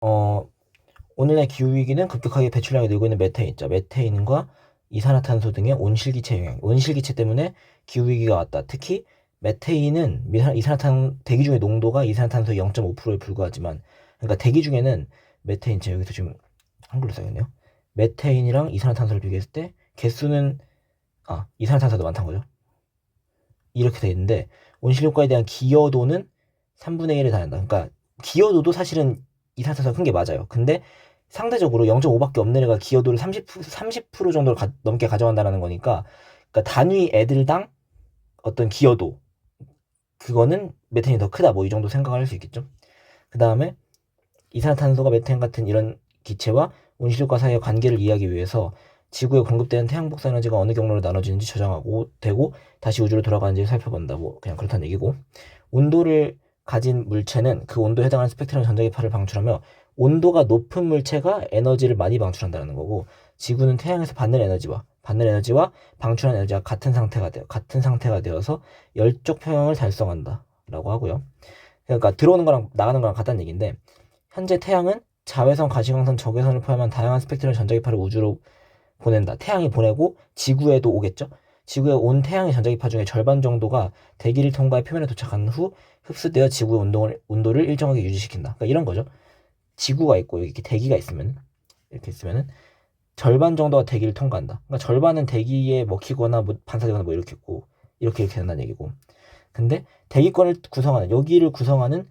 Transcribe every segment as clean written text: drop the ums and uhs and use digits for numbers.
어, 오늘날 기후위기는 급격하게 배출량이 늘고 있는 메테인 있죠. 메테인과 이산화탄소 등의 온실기체 영향. 온실기체 때문에 기후위기가 왔다. 특히 메테인은 대기 중의 농도가 이산화탄소의 0.5%에 불과하지만, 그러니까 대기 중에는 메테인, 제가 여기서 지금 한글로 써야겠네요. 메테인이랑 이산화탄소를 비교했을 때 개수는, 이산화탄소도 많다는 거죠. 이렇게 돼 있는데, 온실효과에 대한 기여도는 3분의 1에 달한다. 그러니까 기여도도 사실은 이산화탄소가 큰 게 맞아요. 근데 상대적으로 0.5밖에 없는 애가 기여도를 30% 정도를 넘게 가져간다는 거니까, 그러니까 단위 애들당 어떤 기여도, 그거는 메탄이 더 크다, 뭐 이 정도 생각을 할 수 있겠죠. 그 다음에 이산화탄소가 메탄 같은 이런 기체와 온실효과 사이의 관계를 이해하기 위해서 지구에 공급되는 태양 복사 에너지가 어느 경로로 나눠지는지 저장하고 되고 다시 우주로 돌아가는지 살펴본다. 뭐 그냥 그렇다는 얘기고, 온도를 가진 물체는 그 온도에 해당하는 스펙트럼 전자기파를 방출하며, 온도가 높은 물체가 에너지를 많이 방출한다는 거고, 지구는 태양에서 받는 에너지와 방출한 에너지가 같은 상태가 되어서 열적 평형을 달성한다라고 하고요. 그러니까 들어오는 거랑 나가는 거랑 같다는 얘기인데, 현재 태양은 자외선, 가시광선, 적외선을 포함한 다양한 스펙트럼 전자기파를 우주로 보낸다. 태양이 보내고 지구에도 오겠죠. 지구에 온 태양의 전자기파 중에 절반 정도가 대기를 통과해 표면에 도착한 후 흡수되어 지구의 온도를 일정하게 유지시킨다. 그러니까 이런 거죠. 지구가 있고 이렇게 대기가 있으면, 이렇게 있으면은 절반 정도가 대기를 통과한다. 그러니까 절반은 대기에 먹히거나 뭐 반사되거나 뭐 이렇게 있고, 이렇게 된다는 얘기고. 근데 대기권을 구성하는, 여기를 구성하는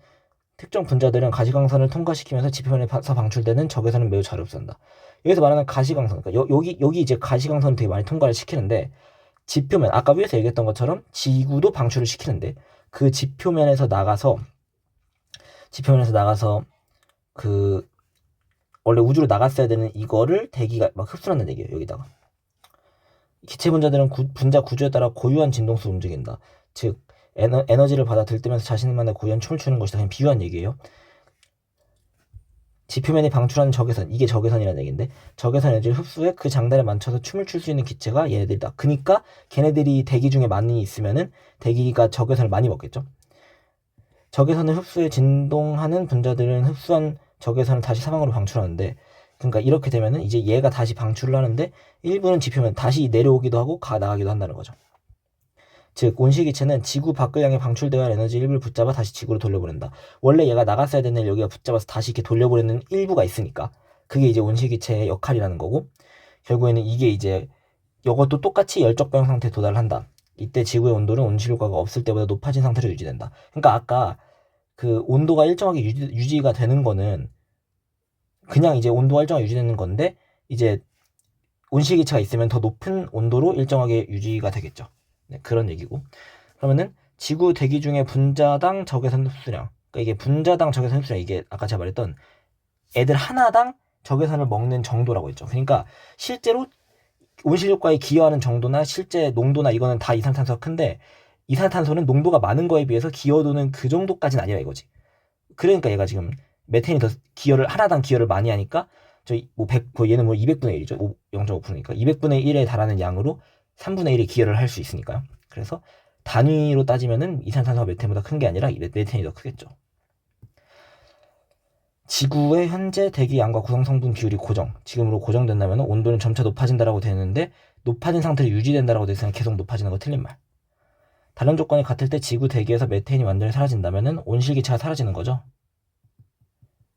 특정 분자들은 가시광선을 통과시키면서 지표면에서 방출되는 적외선은 매우 잘 흡수한다. 여기서 말하는 가시광선, 그러니까 여기 이제 가시광선을 되게 많이 통과를 시키는데, 지표면, 아까 위에서 얘기했던 것처럼 지구도 방출을 시키는데, 그 지표면에서 나가서 그 원래 우주로 나갔어야 되는 이거를 대기가 막 흡수한다는 얘기예요. 여기다가 기체 분자들은 분자 구조에 따라 고유한 진동수로 움직인다. 즉 에너지를 받아 들뜨면서 자신만의 고유한 춤을 추는 것이다. 그냥 비유한 얘기예요. 지표면이 방출하는 적외선, 이게 적외선이라는 얘기인데, 적외선 에너지를 흡수해 그 장단에 맞춰서 춤을 출 수 있는 기체가 얘네들이다. 그니까 걔네들이 대기 중에 많이 있으면은 대기가 적외선을 많이 먹겠죠. 적외선을 흡수해 진동하는 분자들은 흡수한 적외선을 다시 사방으로 방출하는데, 그러니까 이렇게 되면은 이제 얘가 다시 방출을 하는데, 일부는 지표면 다시 내려오기도 하고 나가기도 한다는 거죠. 즉 온실기체는 지구 밖을 향해 방출되어 갈 에너지 일부를 붙잡아 다시 지구로 돌려보낸다. 원래 얘가 나갔어야 되는 여기가 붙잡아서 다시 이렇게 돌려보내는 일부가 있으니까, 그게 이제 온실기체의 역할이라는 거고, 결국에는 이게 이제 이것도 똑같이 열적병 상태에 도달한다. 이때 지구의 온도는 온실효과가 없을 때보다 높아진 상태로 유지된다. 그러니까 아까 그 온도가 일정하게 유지가 되는 거는 그냥 이제 온도가 일정하게 유지되는 건데, 이제 온실기체가 있으면 더 높은 온도로 일정하게 유지가 되겠죠. 네, 그런 얘기고. 그러면은 지구 대기 중에 분자당 적외선 흡수량, 그러니까 이게 분자당 적외선 흡수량, 이게 아까 제가 말했던 애들 하나당 적외선을 먹는 정도라고 했죠. 그러니까 실제로 온실효과에 기여하는 정도나 실제 농도나 이거는 다 이산탄소가 큰데, 이산탄소는 농도가 많은 거에 비해서 기여도는 그 정도까지는 아니라 이거지. 그러니까 얘가 지금 메테인이 더 하나당 기여를 많이 하니까, 저희 뭐 100, 얘는 뭐 200분의 1이죠. 0.5%니까 200분의 1에 달하는 양으로 3분의 1의 기여를 할 수 있으니까요. 그래서 단위로 따지면은 이산탄소가 메테인보다 큰 게 아니라 메테인이 더 크겠죠. 지구의 현재 대기 양과 구성 성분 비율이 지금으로 고정된다면 온도는 점차 높아진다라고 되는데, 높아진 상태로 유지된다라고 되면 계속 높아지는 거 틀린 말. 다른 조건이 같을 때 지구 대기에서 메테인이 완전히 사라진다면 온실기체가 사라지는 거죠.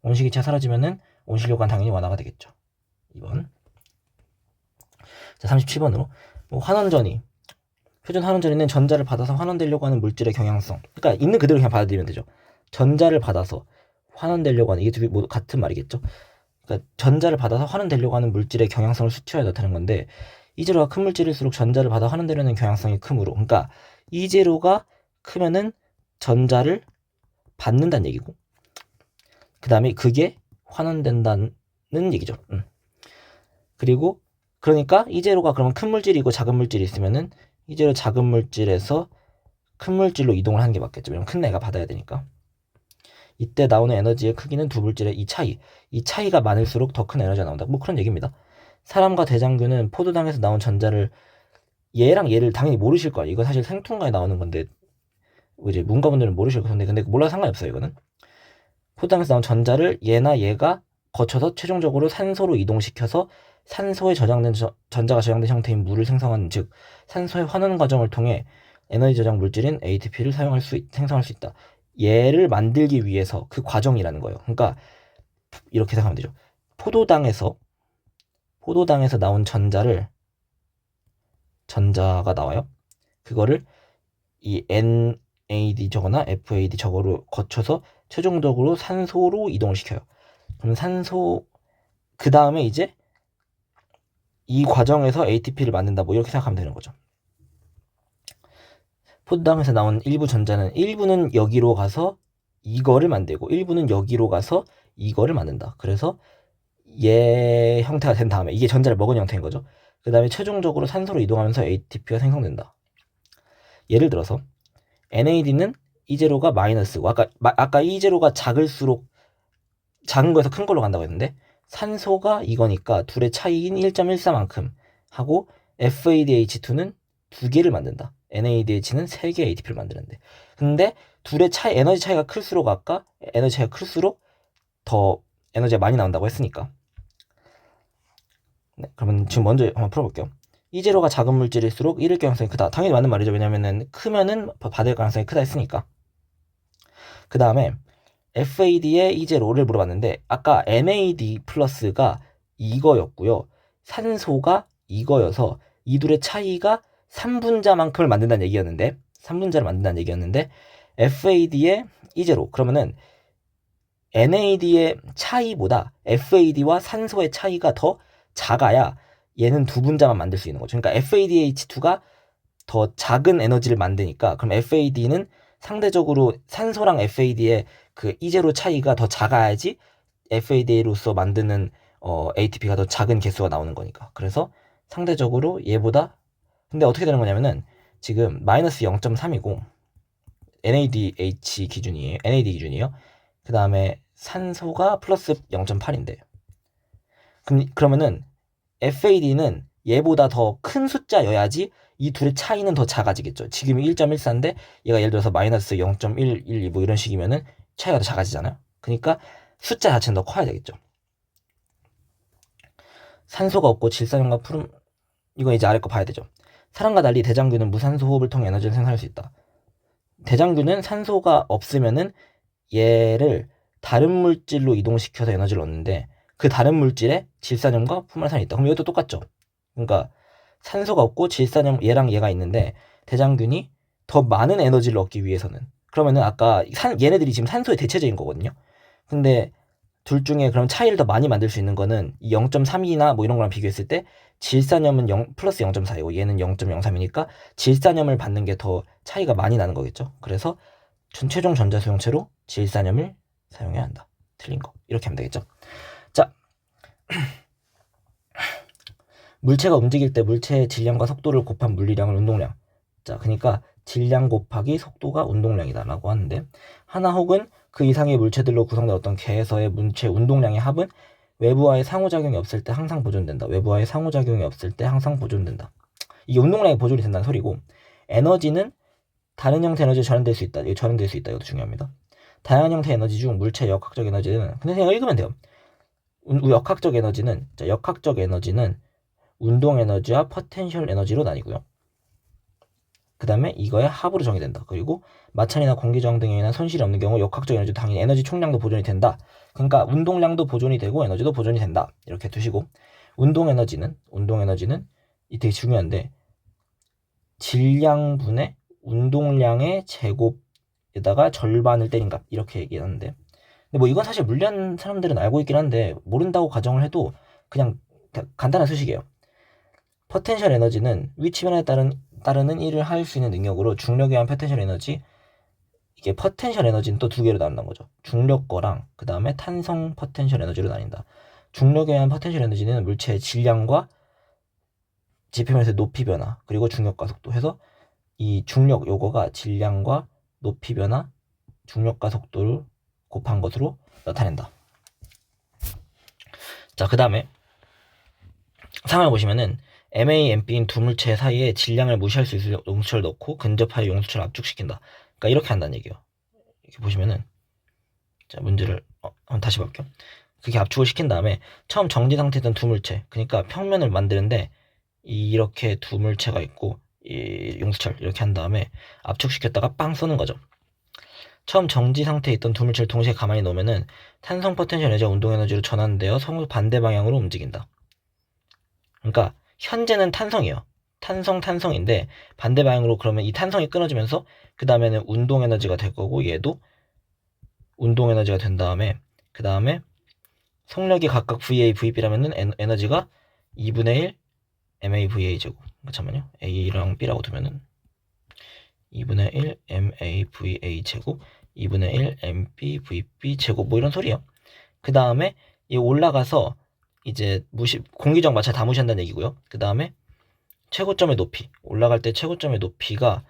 온실기체가 사라지면은 온실효과는 당연히 완화가 되겠죠. 2번. 자, 37번으로 환원전이, 표준 환원전이는 전자를 받아서 환원되려고 하는 물질의 경향성, 그러니까 있는 그대로 그냥 받아들이면 되죠. 전자를 받아서 환원되려고 하는, 이게 둘이 모두 같은 말이겠죠. 그러니까 전자를 받아서 환원되려고 하는 물질의 경향성을 수치하여 나타내는 건데, 이 제로가 큰 물질일수록 전자를 받아 환원되려는 경향성이 크므로, 그러니까 이 제로가 크면은 전자를 받는다는 얘기고, 그 다음에 그게 환원된다는 얘기죠. 그리고 그러니까 이 제로가 그러면 큰 물질이고 작은 물질이 있으면은 이 제로 작은 물질에서 큰 물질로 이동을 하는 게 맞겠죠. 왜냐면 큰 애가 받아야 되니까. 이때 나오는 에너지의 크기는 두 물질의 이 차이가 많을수록 더 큰 에너지가 나온다. 뭐 그런 얘기입니다. 사람과 대장균은 포도당에서 나온 전자를, 얘랑 얘를 당연히 모르실 거야. 이거 사실 생뚱가에 나오는 건데 이제 문과분들은 모르실 건데, 근데 몰라도 상관없어요. 이거는 포도당에서 나온 전자를 얘나 얘가 거쳐서 최종적으로 산소로 이동시켜서 산소에 전자가 저장된 형태인 물을 생성하는, 즉 산소의 환원 과정을 통해 에너지 저장 물질인 ATP를 생성할 수 있다. 얘를 만들기 위해서 그 과정이라는 거예요. 그러니까 이렇게 생각하면 되죠. 포도당에서 나온 전자가 나와요. 그거를 이 NAD 저거나 FAD 저거로 거쳐서 최종적으로 산소로 이동을 시켜요. 그럼 그 다음에 이제 이 과정에서 ATP를 만든다, 뭐 이렇게 생각하면 되는 거죠. 포도당에서 나온 일부 전자는 일부는 여기로 가서 이거를 만들고 일부는 여기로 가서 이거를 만든다. 그래서 얘 형태가 된 다음에, 이게 전자를 먹은 형태인 거죠. 그 다음에 최종적으로 산소로 이동하면서 ATP가 생성된다. 예를 들어서 NAD는 E0가 마이너스고, 아까 E0가 작은 거에서 큰 걸로 간다고 했는데, 산소가 이거니까 둘의 차이인 1.14만큼 하고, FADH2는 2개를 만든다. NADH는 3개의 ATP를 만드는데, 근데 둘의 에너지 차이가 클수록, 아까 에너지 차이가 클수록 더 에너지가 많이 나온다고 했으니까. 네, 그러면 지금 먼저 한번 풀어볼게요. E0가 작은 물질일수록 잃을 가능성이 크다. 당연히 맞는 말이죠. 왜냐면은 크면은 받을 가능성이 크다 했으니까. 그 다음에 FAD의 E0를 물어봤는데, 아까 NAD 플러스가 이거였고요. 산소가 이거여서 이 둘의 차이가 3분자만큼을 만든다는 얘기였는데, 3분자를 만든다는 얘기였는데, FAD의 E0, 그러면은 NAD의 차이보다 FAD와 산소의 차이가 더 작아야 얘는 2분자만 만들 수 있는 거죠. 그러니까 FADH2가 더 작은 에너지를 만드니까, 그럼 FAD는 상대적으로 산소랑 FAD의 그 E0 차이가 더 작아야지 FAD로서 만드는 ATP가 더 작은 개수가 나오는 거니까. 그래서 상대적으로 얘보다, 근데 어떻게 되는 거냐면은 지금 마이너스 0.3이고 NAD 기준이에요. 그 다음에 산소가 플러스 0.8인데, 그러면은 FAD는 얘보다 더 큰 숫자여야지 이 둘의 차이는 더 작아지겠죠. 지금이 1.14인데 얘가 예를 들어서 마이너스 0.112 뭐 이런 식이면은 차이가 더 작아지잖아요. 그러니까 숫자 자체는 더 커야 되겠죠. 산소가 없고 질산염과 푸른, 이건 이제 아래 거 봐야 되죠. 사람과 달리 대장균은 무산소 호흡을 통해 에너지를 생산할 수 있다. 대장균은 산소가 없으면은 얘를 다른 물질로 이동시켜서 에너지를 얻는데, 그 다른 물질에 질산염과 푸말산이 있다. 그럼 이것도 똑같죠. 그러니까 산소가 없고 질산염, 얘랑 얘가 있는데 대장균이 더 많은 에너지를 얻기 위해서는, 그러면은 아까 얘네들이 지금 산소의 대체제인 거거든요. 근데 둘 중에 그럼 차이를 더 많이 만들 수 있는 거는 0.3이나 뭐 이런 거랑 비교했을 때 질산염은 플러스 0.4이고 얘는 0.03이니까 질산염을 받는 게 더 차이가 많이 나는 거겠죠. 그래서 최종 전자 수용체로 질산염을 사용해야 한다. 틀린 거. 이렇게 하면 되겠죠. 자, 물체가 움직일 때 물체의 질량과 속도를 곱한 물리량을 운동량. 자, 그러니까 질량 곱하기 속도가 운동량이다라고 하는데, 하나 혹은 그 이상의 물체들로 구성된 어떤 개에서의 물체 운동량의 합은 외부와의 상호작용이 없을 때 항상 보존된다. 외부와의 상호작용이 없을 때 항상 보존된다. 이게 운동량이 보존이 된다는 소리고, 에너지는 다른 형태 에너지에 전환될 수 있다. 이거 전환될 수 있다. 이것도 중요합니다. 다양한 형태의 에너지 중 물체의 역학적 에너지는, 근데 그냥 읽으면 돼요. 역학적 에너지는 운동 에너지와 포텐셜 에너지로 나뉘고요. 그 다음에 이거의 합으로 정의된다. 그리고 마찰이나 공기 저항 등에 인한 손실이 없는 경우 역학적 에너지 당연히 에너지 총량도 보존이 된다. 그러니까 운동량도 보존이 되고 에너지도 보존이 된다. 이렇게 두시고, 운동 에너지는 이 되게 중요한데, 질량분의 운동량의 제곱에다가 절반을 때린 값, 이렇게 얘기하는데, 근데 뭐 이건 사실 물리한 사람들은 알고 있긴 한데 모른다고 가정을 해도 그냥 간단한 수식이에요. 포텐셜 에너지는 위치 변화에 따르는 일을 할 수 있는 능력으로 중력에 의한 포텐셜 에너지, 이게 포텐셜 에너지는 또 두 개로 나눈다는 거죠. 중력 거랑 그 다음에 탄성 포텐셜 에너지로 나뉜다. 중력에 의한 포텐셜 에너지는 물체의 질량과 지표면에서 높이 변화, 그리고 중력과 속도 해서 이 중력 요거가 질량과 높이 변화, 중력과 속도를 곱한 것으로 나타낸다. 자, 그 다음에 상황을 보시면은 MA, MB인 두 물체 사이에 질량을 무시할 수 있을 용수철을 넣고 근접하여 용수철을 압축시킨다. 그러니까 이렇게 한다는 얘기예요. 이렇게 보시면은, 자, 문제를 한번 다시 볼게요. 그게 압축을 시킨 다음에 처음 정지 상태였던 두 물체, 그러니까 평면을 만드는데 이렇게 두 물체가 있고 이 용수철 이렇게 한 다음에 압축시켰다가 빵 쏘는 거죠. 처음 정지 상태에 있던 두 물체를 동시에 가만히 놓으면은 탄성 포텐셜 에너지가 운동 에너지로 전환되어 서로 반대 방향으로 움직인다. 그러니까 현재는 탄성이에요. 탄성인데 반대 방향으로, 그러면 이 탄성이 끊어지면서 그 다음에는 운동 에너지가 될 거고, 얘도 운동 에너지가 된 다음에 그 다음에 속력이 각각 VA, VB라면은 에너지가 2분의 1 MA, VA 제곱. 잠깐만요. A랑 B라고 두면은 2분의 1 MA, VA 제곱, 2분의 1 MB, VB 제곱, 뭐 이런 소리예요. 그 다음에 이 올라가서 이제 공기적 마찰 다 무시한다는 얘기고요. 그 다음에 최고점의 높이, 올라갈 때 최고점의 높이가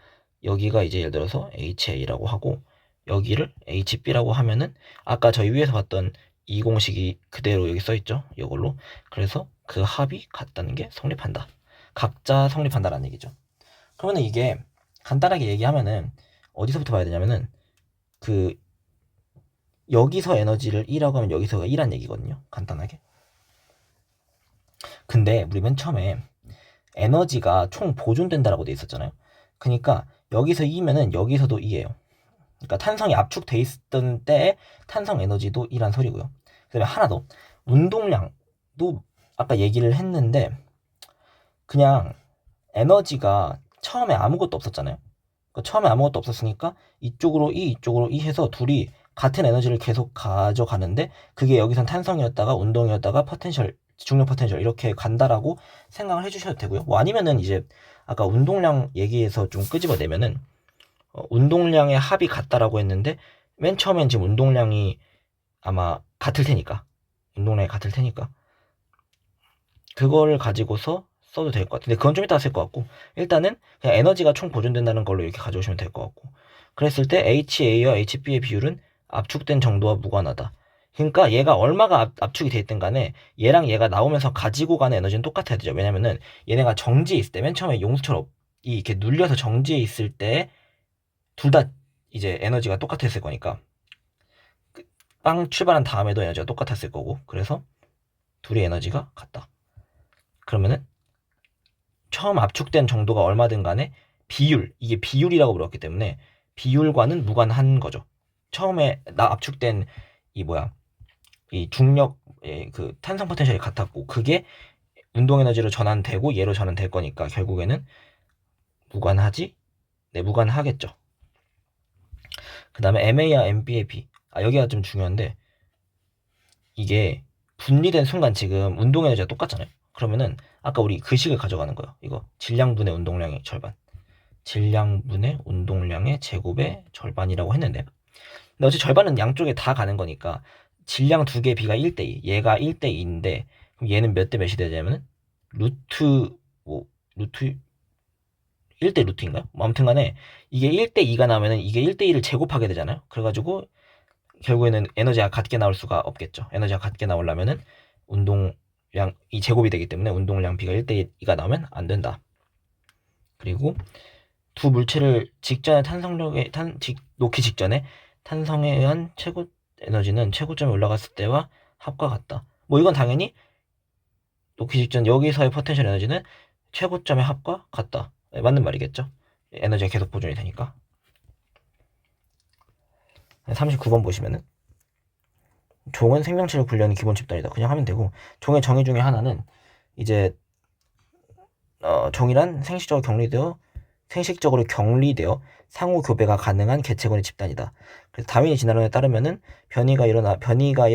여기가 이제 예를 들어서 HA라고 하고 여기를 HB라고 하면은 아까 저희 위에서 봤던 이 공식이 그대로 여기 써있죠. 이걸로. 그래서 그 합이 같다는 게 성립한다. 각자 성립한다라는 얘기죠. 그러면 이게 간단하게 얘기하면은 어디서부터 봐야 되냐면은 그 여기서 에너지를 E라고 하면 여기서가 E란 얘기거든요. 간단하게. 근데 우리 맨 처음에 에너지가 총 보존된다라고 돼 있었잖아요. 그러니까 여기서 E면은 여기서도 E예요. 그러니까 탄성이 압축돼 있던 때에 탄성 에너지도 E란 소리고요. 그다음에 하나 더, 운동량도 아까 얘기를 했는데 그냥 에너지가 처음에 아무것도 없었잖아요. 그러니까 처음에 아무것도 없었으니까 이쪽으로 이쪽으로 해서 둘이 같은 에너지를 계속 가져가는데 그게 여기선 탄성이었다가 운동이었다가 포텐셜, 중력 포텐셜 이렇게 간다라고 생각을 해주셔도 되고요. 뭐 아니면은 이제 아까 운동량 얘기에서 좀 끄집어내면은 운동량의 합이 같다라고 했는데 맨 처음엔 지금 운동량이 아마 같을 테니까, 운동량이 같을 테니까 그거를 가지고서 써도 될 것 같은데 그건 좀 이따 쓸 것 같고, 일단은 그냥 에너지가 총 보존된다는 걸로 이렇게 가져오시면 될 것 같고, 그랬을 때 HA와 HB의 비율은 압축된 정도와 무관하다. 그러니까 얘가 얼마가 압축이 돼 있든 간에 얘랑 얘가 나오면서 가지고 가는 에너지는 똑같아야 되죠. 왜냐면은 얘네가 정지에 있을 때, 맨 처음에 용수처럼 이렇게 눌려서 정지에 있을 때 둘 다 이제 에너지가 똑같았을 거니까 빵 출발한 다음에도 에너지가 똑같았을 거고, 그래서 둘이 에너지가 같다. 그러면은 처음 압축된 정도가 얼마든 간에 비율, 이게 비율이라고 불렀기 때문에 비율과는 무관한 거죠. 처음에 압축된 이 중력, 그 탄성 포텐셜이 같았고 그게 운동 에너지로 전환되고 얘로 전환될 거니까 결국에는 무관하겠죠. 그 다음에 MA와 MB의 비, 여기가 좀 중요한데 이게 분리된 순간 지금 운동 에너지가 똑같잖아요. 그러면은 아까 우리 그 식을 가져가는 거예요. 이거 질량분의 운동량의 절반, 질량분의 운동량의 제곱의 절반이라고 했는데, 근데 어차피 절반은 양쪽에 다 가는 거니까 질량 두 개 비가 1대2, 얘가 1대2인데 그럼 얘는 몇 대 몇이 되냐면은 루트 1대 루트인가요? 뭐 아무튼 간에 이게 1대2가 나오면은 이게 1대2를 제곱하게 되잖아요. 그래가지고 결국에는 에너지가 같게 나올 수가 없겠죠. 에너지가 같게 나오려면은 운동량 이 제곱이 되기 때문에 운동량 비가 1대2가 나오면 안 된다. 그리고 두 물체를 직전에 놓기 직전에 탄성에 의한 최고 에너지는 최고점에 올라갔을 때와 합과 같다. 뭐 이건 당연히 놓기 직전 여기서의 포텐셜 에너지는 최고점의 합과 같다. 맞는 말이겠죠. 에너지가 계속 보존이 되니까. 39번 보시면은 종은 생명체를 분류하는 기본 집단이다. 그냥 하면 되고, 종의 정의 중에 하나는 이제 종이란 생식적으로 격리되어 상호 교배가 가능한 개체군의 집단이다. 그래서 다윈의 진화론에 따르면은 변이가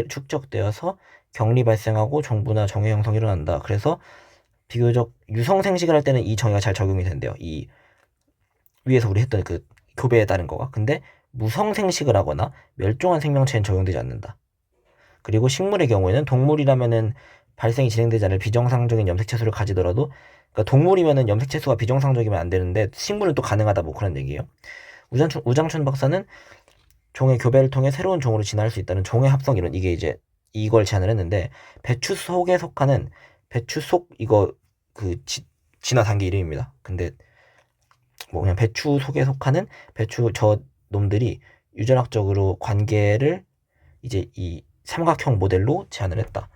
축적되어서 격리 발생하고 종부나 정의 형성이 일어난다. 그래서 비교적 유성 생식을 할 때는 이 정의가 잘 적용이 된대요. 이 위에서 우리 했던 그 교배에 따른 거가. 근데 무성 생식을 하거나 멸종한 생명체는 적용되지 않는다. 그리고 식물의 경우에는 동물이라면은 발생이 진행되지 않을 비정상적인 염색체수를 가지더라도, 그러니까 동물이면은 염색체수가 비정상적이면 안 되는데 식물은 또 가능하다, 뭐 그런 얘기예요. 우장춘 박사는 종의 교배를 통해 새로운 종으로 진화할 수 있다는 종의 합성 이론, 이게 이제 이걸 제안을 했는데, 배추 속에 속하는 배추 속 이거 진화 단계 이름입니다. 근데 뭐 그냥 배추 속에 속하는 배추 저 놈들이 유전학적으로 관계를 이제 이 삼각형 모델로 제안을 했다.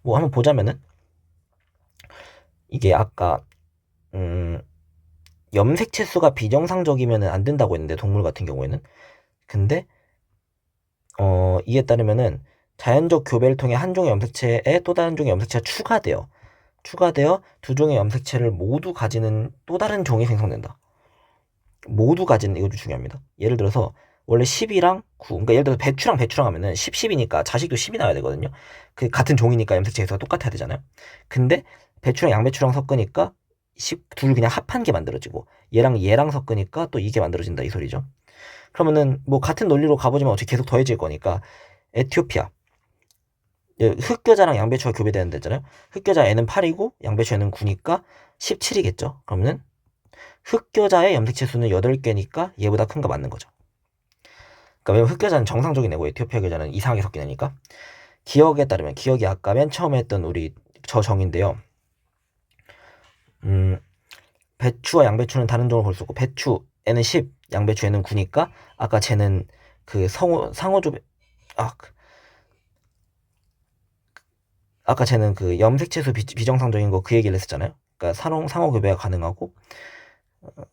뭐 한번 보자면은 이게 아까 염색체 수가 비정상적이면 안 된다고 했는데 동물 같은 경우에는 근데 이에 따르면은 자연적 교배를 통해 한 종의 염색체에 또 다른 종의 염색체가 추가되어 두 종의 염색체를 모두 가지는 또 다른 종이 생성된다. 모두 가지는 이거 좀 중요합니다. 예를 들어서 원래 10이랑 9, 그러니까 예를 들어서 배추랑 하면은 10, 10이니까 자식도 10이 나와야 되거든요. 그 같은 종이니까 염색체 에서 똑같아야 되잖아요. 근데 배추랑 양배추랑 섞으니까 둘 그냥 합한 게 만들어지고 얘랑 섞으니까 또 이게 만들어진다 이 소리죠. 그러면은 뭐 같은 논리로 가보지만 어차피 계속 더해질 거니까 에티오피아 흑겨자랑 양배추가 교배되는 데잖아요. 흑겨자 N은 8이고 양배추 N은 9니까 17이겠죠. 그러면은 흑겨자의 염색체 수는 8개니까 얘보다 큰 거 맞는 거죠. 그러니까 왜냐면 흑겨자는 정상적인 애고 에티오피아 겨자는 이상하게 섞인 애니까. 기억에 따르면 기억이 아까 맨 처음에 했던 우리 저 정인데요. 배추와 양배추는 다른 종을 볼 수 없고 배추 N은 10, 양배추 N은 9니까 아까 쟤는 그 상호조배 아까 쟤는 그 염색체수 비정상적인 거 그 얘기를 했었잖아요. 그러니까 상호 교배가 가능하고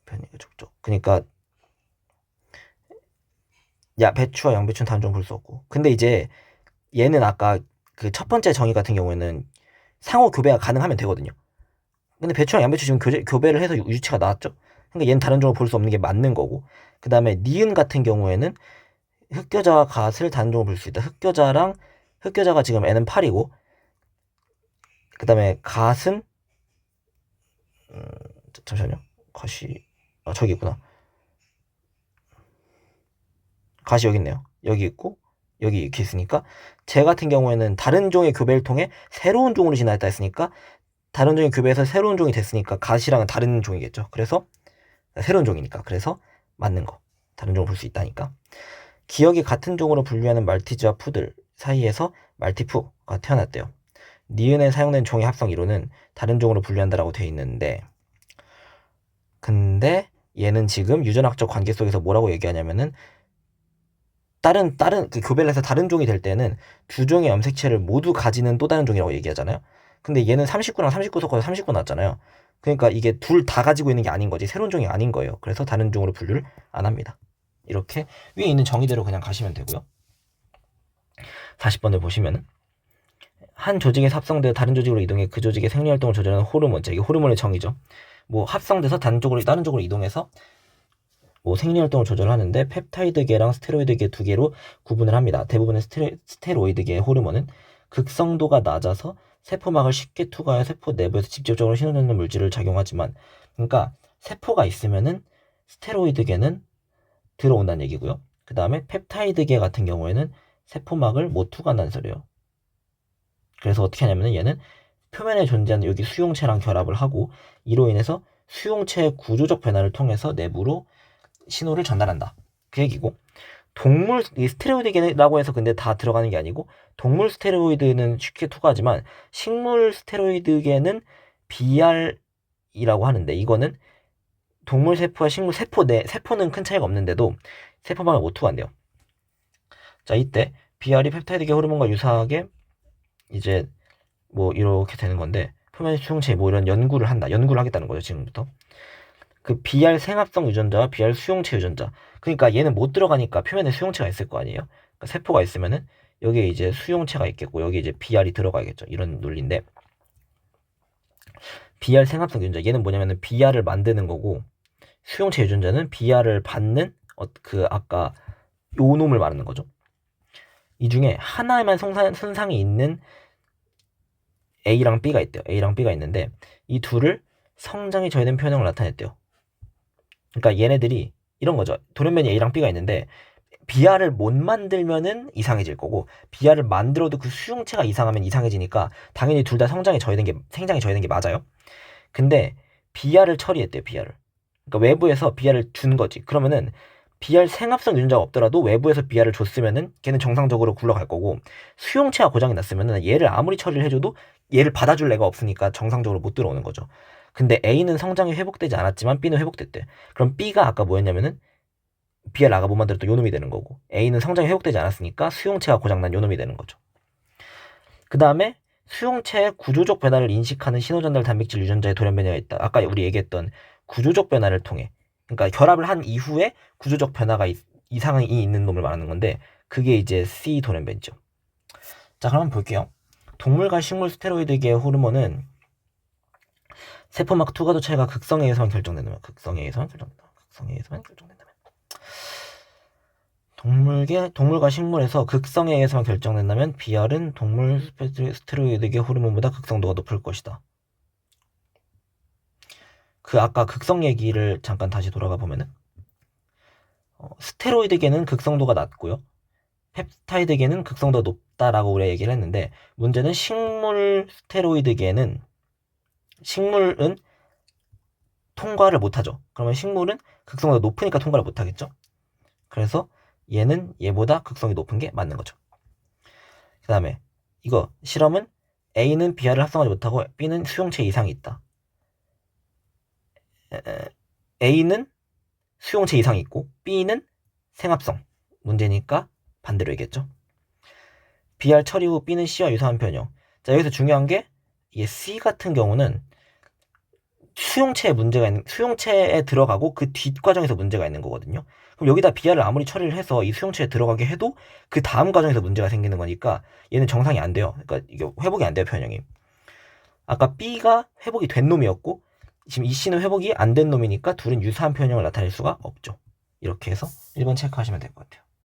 변이가 적죠. 그러니까 배추와 양배추는 다른 종을 볼 수 없고. 근데 이제 얘는 아까 그 첫 번째 정의 같은 경우에는 상호 교배가 가능하면 되거든요. 근데 배추랑 양배추 지금 교배를 해서 유치가 나왔죠. 그러니까 얘는 다른 종을 볼 수 없는 게 맞는 거고. 그 다음에 니은 같은 경우에는 흑겨자와 갓을 다른 종을 볼 수 있다. 흑겨자가 지금 N은 8이고 그 다음에 갓은 잠시만요. 갓이 저기 있구나. 갓이 여기 있네요. 여기 있고 여기 이렇게 있으니까 쟤 같은 경우에는 다른 종의 교배를 통해 새로운 종으로 진화했다 했으니까 다른 종의 교배에서 새로운 종이 됐으니까 갓이랑은 다른 종이겠죠. 그래서 새로운 종이니까 그래서 맞는 거 다른 종을 볼 수 있다니까. 기억이 같은 종으로 분류하는 말티즈와 푸들 사이에서 말티푸가 태어났대요. 니은에 사용된 종의 합성 이론은 다른 종으로 분류한다라고 돼 있는데 근데 얘는 지금 유전학적 관계 속에서 뭐라고 얘기하냐면은 다른 그 교배를 해서 다른 종이 될 때는 두 종의 염색체를 모두 가지는 또 다른 종이라고 얘기하잖아요. 근데 얘는 39랑 39 섞어서 39 났잖아요. 그러니까 이게 둘 다 가지고 있는 게 아닌 거지 새로운 종이 아닌 거예요. 그래서 다른 종으로 분류를 안 합니다. 이렇게 위에 있는 정의대로 그냥 가시면 되고요. 40번을 보시면은 한 조직에서 합성되어 다른 조직으로 이동해 그 조직의 생리활동을 조절하는 호르몬, 이게 호르몬의 정의죠. 뭐 합성돼서 다른 쪽으로 이동해서 뭐 생리활동을 조절하는데 펩타이드계랑 스테로이드계 두 개로 구분을 합니다. 대부분의 스테로이드계 호르몬은 극성도가 낮아서 세포막을 쉽게 투과하여 세포 내부에서 직접적으로 신호되는 물질을 작용하지만 그러니까 세포가 있으면은 스테로이드계는 들어온다는 얘기고요. 그 다음에 펩타이드계 같은 경우에는 세포막을 못 투과한다는 소리예요. 그래서 어떻게 하냐면은 얘는 표면에 존재하는 여기 수용체랑 결합을 하고 이로 인해서 수용체의 구조적 변화를 통해서 내부로 신호를 전달한다. 그 얘기고 동물 스테로이드라고 해서 근데 다 들어가는 게 아니고 동물 스테로이드는 쉽게 투과하지만 식물 스테로이드계는 BR이라고 하는데 이거는 동물 세포와 식물 세포는 큰 차이가 없는데도 세포막을 못 투과한대요. 자 이때 BR이 펩타이드계 호르몬과 유사하게 이제 뭐 이렇게 되는 건데 표면 수용체 뭐 이런 연구를 하겠다는 거죠 지금부터. 그 BR 생합성 유전자와 BR 수용체 유전자. 그러니까 얘는 못 들어가니까 표면에 수용체가 있을 거 아니에요. 그러니까 세포가 있으면은 여기에 이제 수용체가 있겠고 여기 이제 BR이 들어가야겠죠. 이런 논리인데 BR 생합성 유전자 얘는 뭐냐면은 BR을 만드는 거고 수용체 유전자는 BR을 받는 그 아까 요 놈을 말하는 거죠. 이 중에 하나에만 손상이 있는 A랑 B가 있대요. A랑 B가 있는데 이 둘을 성장이 저해된 표현형을 나타냈대요. 그러니까 얘네들이 이런 거죠. 돌연변이 A랑 B가 있는데 BR을 못 만들면은 이상해질 거고 BR을 만들어도 그 수용체가 이상하면 이상해지니까 당연히 둘 다 생장이 저해된 게 맞아요. 근데 BR을 처리했대요. BR을. 그러니까 외부에서 BR을 준 거지. 그러면은 BR 생합성 유전자가 없더라도 외부에서 BR을 줬으면은 걔는 정상적으로 굴러갈 거고 수용체가 고장이 났으면은 얘를 아무리 처리를 해줘도 얘를 받아줄 애가 없으니까 정상적으로 못 들어오는 거죠. 근데 A는 성장이 회복되지 않았지만 B는 회복됐대. 그럼 B가 아까 뭐였냐면은 BR 아가 못 만들었던 요놈이 되는 거고 A는 성장이 회복되지 않았으니까 수용체가 고장난 요놈이 되는 거죠. 그 다음에 수용체의 구조적 변화를 인식하는 신호전달 단백질 유전자의 돌연 변이가 있다. 아까 우리 얘기했던 구조적 변화를 통해, 그러니까 결합을 한 이후에 구조적 변화가 이상이 있는 놈을 말하는 건데, 그게 이제 C 돌연 변이죠. 자, 그럼 볼게요. 동물과 식물 스테로이드계의 호르몬은 세포막 투과도 차이가 극성에 의해서만 결정된다면, 동물과 식물에서 극성에 의해서만 결정된다면 BR은 동물 스테로이드계 호르몬보다 극성도가 높을 것이다. 그 아까 극성 얘기를 잠깐 다시 돌아가 보면은 스테로이드계는 극성도가 낮고요. 펩타이드계는 극성도가 높다라고 우리가 얘기를 했는데, 문제는 식물은 통과를 못하죠. 그러면 식물은 극성도가 높으니까 통과를 못하겠죠. 그래서 얘는 얘보다 극성이 높은 게 맞는 거죠. 그 다음에 이거 실험은 A는 BR을 합성하지 못하고 B는 수용체 이상이 있다. A는 수용체 이상이 있고 B는 생합성 문제니까 반대로 얘기했죠. BR 처리 후 B는 C와 유사한 변형. 자, 여기서 중요한 게 이게 C 같은 경우는 수용체에 들어가고 그 뒷과정에서 문제가 있는 거거든요. 그럼 여기다 BR을 아무리 처리를 해서 이 수용체에 들어가게 해도 그 다음 과정에서 문제가 생기는 거니까 얘는 정상이 안 돼요. 그러니까 이게 회복이 안 돼요, 변형이. 아까 B가 회복이 된 놈이었고 지금 이 C는 회복이 안 된 놈이니까 둘은 유사한 변형을 나타낼 수가 없죠. 이렇게 해서 1번 체크하시면 될 것 같아요.